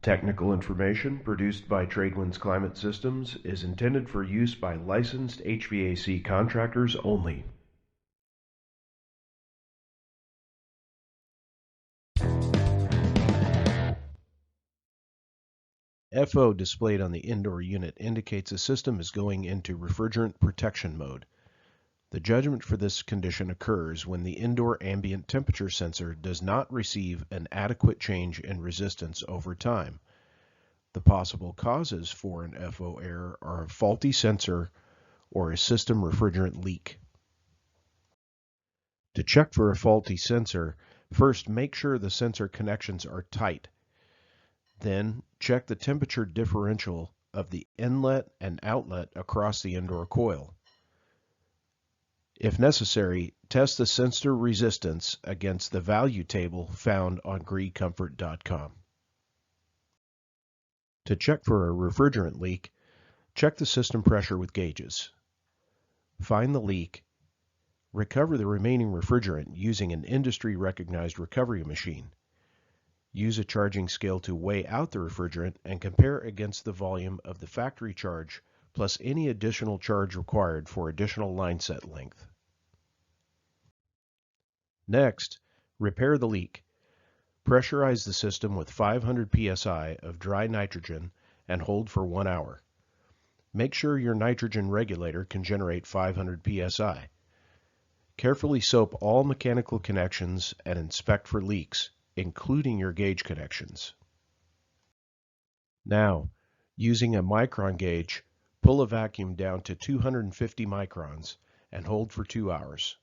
Technical information produced by Tradewinds Climate Systems is intended for use by licensed HVAC contractors only. FO displayed on the indoor unit indicates the system is going into refrigerant protection mode. The judgment for this condition occurs when the indoor ambient temperature sensor does not receive an adequate change in resistance over time. The possible causes for an FO error are a faulty sensor or a system refrigerant leak. To check for a faulty sensor, first make sure the sensor connections are tight. Then check the temperature differential of the inlet and outlet across the indoor coil. If necessary, test the sensor resistance against the value table found on GREEcomfort.com. To check for a refrigerant leak, check the system pressure with gauges. Find the leak. Recover the remaining refrigerant using an industry-recognized recovery machine. Use a charging scale to weigh out the refrigerant and compare against the volume of the factory charge plus any additional charge required for additional line set length. Next, repair the leak. Pressurize the system with 500 psi of dry nitrogen and hold for 1 hour. Make sure your nitrogen regulator can generate 500 psi. Carefully soap all mechanical connections and inspect for leaks, including your gauge connections. Now, using a micron gauge, pull a vacuum down to 250 microns and hold for 2 hours.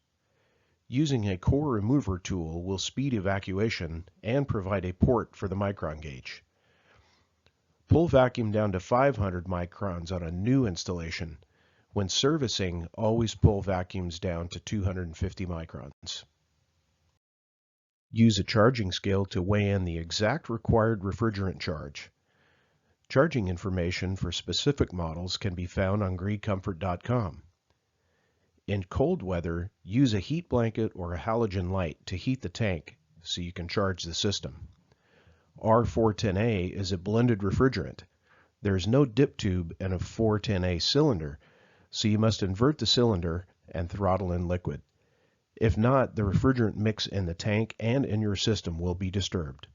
Using a core remover tool will speed evacuation and provide a port for the micron gauge. Pull vacuum down to 500 microns on a new installation. When servicing, always pull vacuums down to 250 microns. Use a charging scale to weigh in the exact required refrigerant charge. Charging information for specific models can be found on GREEcomfort.com. In cold weather, use a heat blanket or a halogen light to heat the tank so you can charge the system. R410A is a blended refrigerant. There is no dip tube in a 410A cylinder, so you must invert the cylinder and throttle in liquid. If not, the refrigerant mix in the tank and in your system will be disturbed.